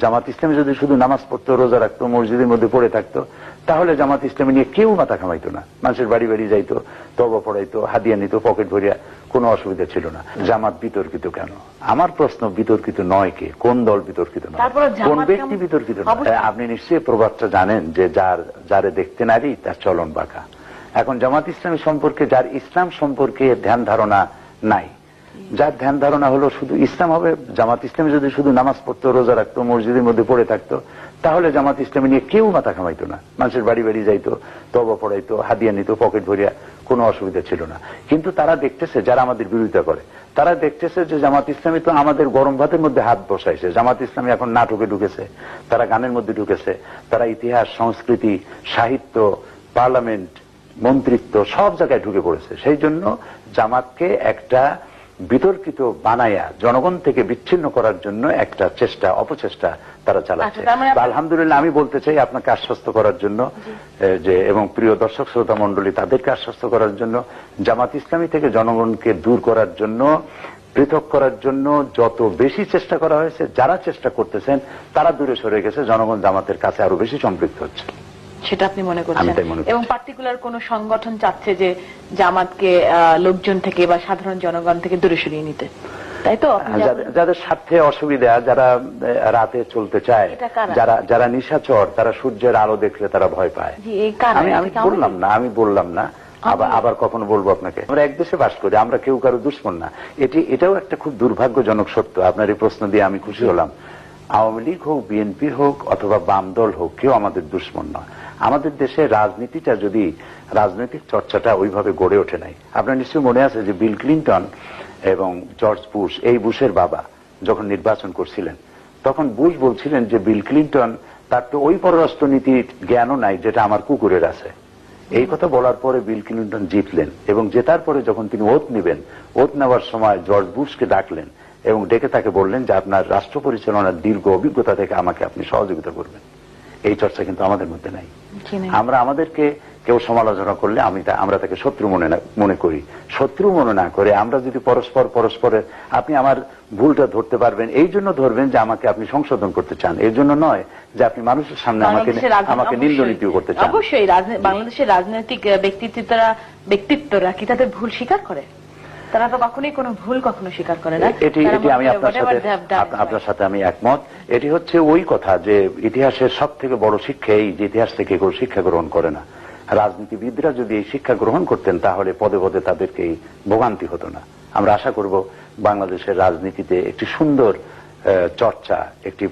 জামাত ইসলামী যদি শুধু নামাজ পড়তো, রোজা রাখতো, মসজিদের মধ্যে পড়ে থাকতো, তাহলে জামাত ইসলামী নিয়ে কেউ মাথা ঘামাইতো না। মানুষের বাড়ি বাড়ি যাইতো, তওবা পড়াইতো, হাদিয়া নিত, পকেট ভরিয়া, কোনো অসুবিধা ছিল না। জামাত বিতর্কিত কেন? আমার প্রশ্ন, বিতর্কিত নয় কে? কোন দল বিতর্কিত নয়? কোন ব্যক্তি বিতর্কিত নয়? আপনি নিশ্চয়ই প্রবাদটা জানেন যে যারে দেখতে নারী তার চলন বাঁকা। এখন জামাত ইসলামী সম্পর্কে, যার ইসলাম সম্পর্কে ধ্যান ধারণা নাই, যার ধ্যান ধারণা হলো শুধু ইসলাম হবে, জামাত ইসলামী যদি শুধু নামাজ পড়তো, রোজা রাখতো, মসজিদের মধ্যে পড়ে থাকতো, তাহলে জামাত ইসলামী নিয়ে কেউ মাথা ঘামাইতো না। মানুষের বাড়ি বাড়ি যাইতো, তওবা পড়াইতো, হাদিয়া নিত, পকেট ভরিয়া, কোনো অসুবিধা ছিল না। কিন্তু তারা দেখতেছে, যারা আমাদের বিরোধিতা করে, তারা দেখতেছে যে জামাত ইসলামী তো আমাদের গরম ভাতের মধ্যে হাত বসাইছে। জামাত ইসলামী এখন নাটকে ঢুকেছে, তারা গানের মধ্যে ঢুকেছে, তারা ইতিহাস, সংস্কৃতি, সাহিত্য, পার্লামেন্ট, মন্ত্রিত্ব সব জায়গায় ঢুকে পড়েছে। সেই জন্য জামাতকে একটা বিতর্কিত বানায়া জনগণ থেকে বিচ্ছিন্ন করার জন্য একটা চেষ্টা, অপচেষ্টা তারা চালাচ্ছে। আলহামদুলিল্লাহ, আমি বলতে চাই আপনাকে আশ্বস্ত করার জন্য যে, এবং প্রিয় দর্শক শ্রোতা মন্ডলী, তাদেরকে আশ্বস্ত করার জন্য, জামাত ইসলামী থেকে জনগণকে দূর করার জন্য, পৃথক করার জন্য যত বেশি চেষ্টা করা হয়েছে, যারা চেষ্টা করতেছেন তারা দূরে সরে গেছে, জনগণ জামাতের কাছে আরো বেশি সম্পৃক্ত হচ্ছে। সেটা আপনি মনে করছেন? এবং পার্টিকুলার কোন সংগঠন চাচ্ছে যে জামাতকে লোকজন থেকে বা সাধারণ জনগণ থেকে দূরে সরিয়ে নিতে, তাই তো? যাদের স্বার্থে অসুবিধা, যারা রাতে চলতে চায়, যারা নিশাচর, তারা সূর্যের আলো দেখলে তারা ভয় পায়। আমি বললাম না, আবার কখনো বলবো আপনাকে, আমরা এক দেশে বাস করি, আমরা কেউ কারো দুশ্মন না। এটাও একটা খুব দুর্ভাগ্যজনক সত্য। আপনার এই প্রশ্ন দিয়ে আমি খুশি হলাম। আওয়ামী লীগ হোক, বিএনপি হোক, অথবা বাম দল হোক, কেউ আমাদের দুশ্মন নয়। আমাদের দেশে রাজনীতিটা, যদি রাজনৈতিক চর্চাটা ওইভাবে গড়ে ওঠে নাই। আপনার নিশ্চয়ই মনে আছে যে বিল ক্লিন্টন এবং জর্জ বুশ, এই বুশের বাবা, যখন নির্বাচন করছিলেন, তখন বুশ বলছিলেন যে বিল ক্লিন্টন, তার তো ওই পররাষ্ট্রনীতির জ্ঞানও নাই যেটা আমার কুকুরের আছে। এই কথা বলার পরে বিল ক্লিন্টন জিতলেন, এবং জেতার পরে যখন তিনি ওত নেবেন, ওত নেওয়ার সময় জর্জ বুশকে ডাকলেন এবং ডেকে তাকে বললেন যে আপনার রাষ্ট্র পরিচালনার দীর্ঘ অভিজ্ঞতা থেকে আমাকে আপনি সহযোগিতা করবেন। এই চর্চা কিন্তু আমাদের মধ্যে নাই। আমরা আমাদেরকে কেউ সমালোচনা করলে আমরা তাকে শত্রু মনে করি। শত্রু মনে না করে আমরা যদি পরস্পরের, আপনি আমার ভুলটা ধরতে পারবেন, এই জন্য ধরবেন যে আমাকে আপনি সংশোধন করতে চান, এর জন্য নয় যে আপনি মানুষের সামনে আমাকে নিন্দনীয় করতে চান। অবশ্যই বাংলাদেশের রাজনৈতিক ব্যক্তিত্বরা কি তাদের ভুল স্বীকার করে? তারা তো কখনোই কোনো ভুল কখনো স্বীকার করে না। এটি আমি আপনার সাথে আমি একমত। এটি হচ্ছে ওই কথা যে ইতিহাসের সব থেকে বড় শিক্ষা এই, যে ইতিহাস থেকে কেউ শিক্ষা গ্রহণ করে না। রাজনীতিবিদরা যদি এই শিক্ষা গ্রহণ করতেন, তাহলে পদে পদে তাদেরকে এই ভোগান্তি হতো না। আমরা আশা করব বাংলাদেশের রাজনীতিতে একটি সুন্দর চর্চা, একটি